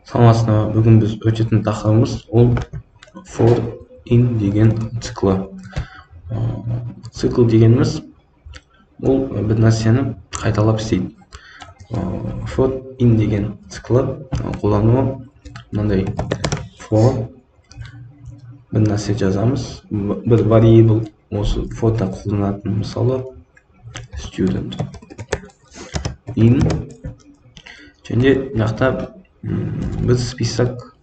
Саламатсыздар, бүгін біз өтетін тақырыбымыз ол for in деген циклы. Цикл дегеніміз ол бір нәрсені қайталап істейді. For in деген циклы қолдануы мынандай: for бір нәрсе жазамыз, бір variable осы forда қолданатын, мысалы student in, және мынақта біз список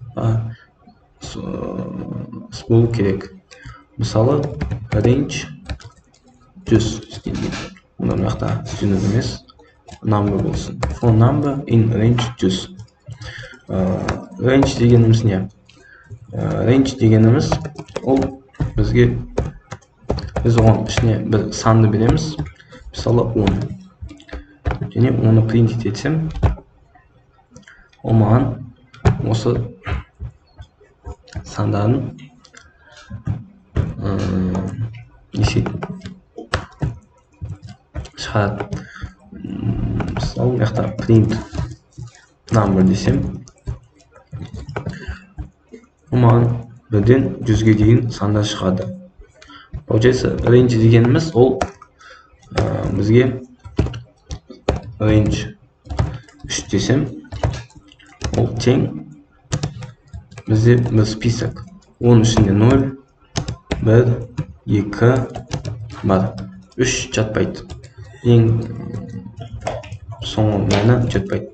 болу керек. Мысалы range 100 деген. Мынақта student емес, number болсын. For number in range 100. Range дегеніміз не? Range дегеніміз ол бізге, біз оған ішіне бір санды береміз, мысалы 10, және оны print етсем, ол маған осы сандарын шығарады. Мысалы мынақта print number десем, ол маған 1-ден 100-ге дейін сандар шығады. Получается, range дегеніміз ол бізге range 3 десем, ол тең бізде бір список. Оның ішінде 0, 1, 2 бар. 3 жатпайды. Ең соңғы мәні жатпайды.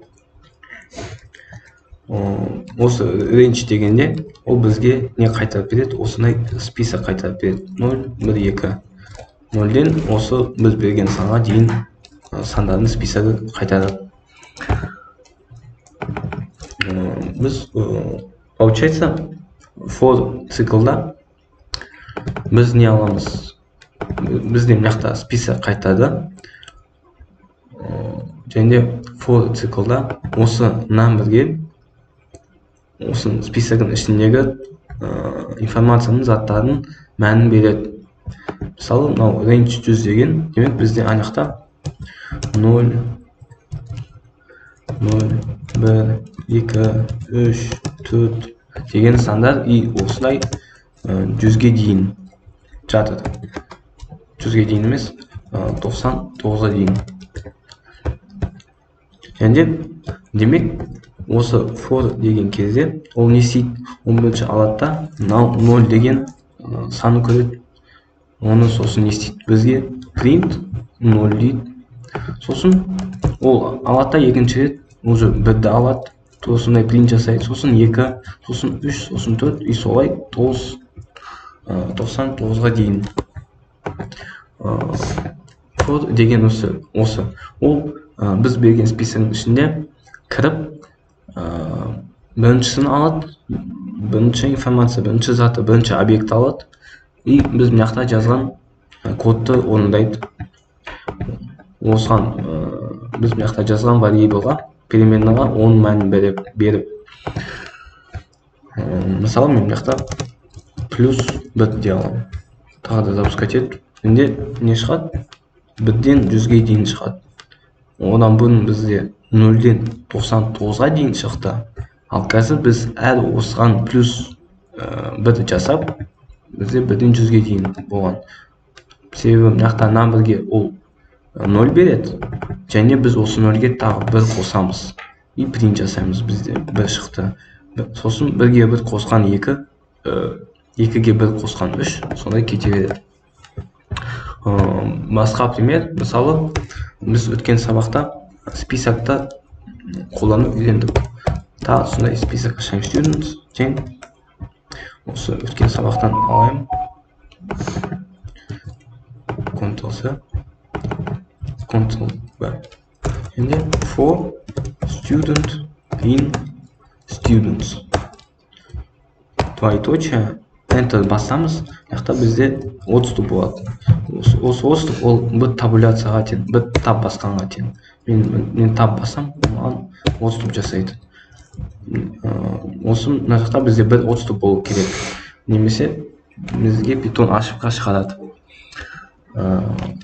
Осы range дегенде ол бізге не қайтарып береді? Осындай список қайтарып береді. 0, 1, 2. 0-ден осы біз берген санға дейін сандардың списогы қайтарады. Біз, получается, for циклда біз не аламыз? Бізде мынақта список қайтады. Және for циклда осы numberге, осы списогын ішіндегі информацияның, заттардың мәнін береді. Мысалы, мынау range 100 деген, демек бізде анақта 0, 0, 1, 2, 3, 4 деген сандар осылай 100-ге дейін жатыр. 100-ге дейін емес, 99-ға дейін. Және демек осы for деген кезде ол не істейді? Ол бірінші алады да, 0 деген саны көреді. Оны сосын не істейді? Бізге print 0 дейді. Сосын ол алады да, екінші рет уже 1-ді алады, осындай print жасайды. Сосын 2, сосын 3, сосын 4, и солай 99-ға дейін. For деген осы. Ол біз берген списоктың ішінде кіріп, біріншісін алады, бірінші информация, бірінші заты, бірінші объект алады, и біз мынақта жазған кодты орындайды. Осыған біз мынақта жазған variableға, переменнаға 10 мәнін беріп. Мысалы, мен мынақта плюс 1 де аламын. Тағы да запускать етіп, енді не шығады? 1-ден 100-ге дейін шығады. Одан бұрын бізде 0-ден 99-ға дейін шықты. Ал қазір біз әр осыған плюс 1 жасап, бізде 1-ден 100-ге дейін болған. Себебі мынақта numberге ол 0 береді, және біз осы 0-ге тағы 1 қосамыз. И print жасаймыз, бізде 1 шықты. Сосын 1-ге 1 қосқан 2, 2-ге 1 қосқан 3, сондай кете береді. Басқа пример, мысалы, біз өткен сабақта списокта қолданып үйрендік. Тағы сондай список ашайын, students, тең. Осы өткен сабақтан алайым. Ctrl-C, Ctrl-V. Енді for student in students. Двоеточие, Enter басамыз, яқта бізде отступ болады. Осы отступ ол бір табуляцияға тең, бір таб басқанға тең. Мен таб басам, оған отступ жасайды. Осы жақта бізде бір отступ болу керек. Немесе бізге Python ашыққа шығарады.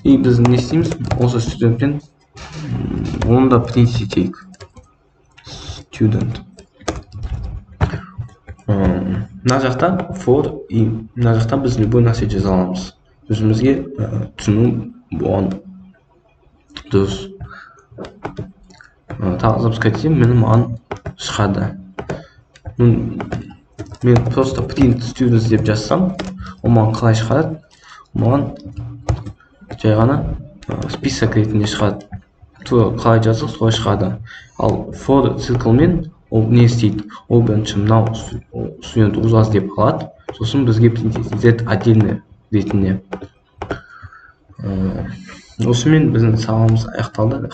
И біз не істейміз? Осы студенттен оны да print етейік. Student мына жақта for и мына жақта біз любой нәрсе жаза аламыз. Өзімізге түсіну болған дұрыс. Тағы запускать етсем, маған шығады. Мен просто print students деп жазсам, ол маған қалай шығады? Маған жай ғана список ретінде шығады. Қалай жаздық, солай шығады. Ал for цикл-мен ол не істейді? Ол бірінші мынау студент узас деп қалады, сосын бізге print z отдельно ретінде. Осымен біздің сабағымыз аяқталды.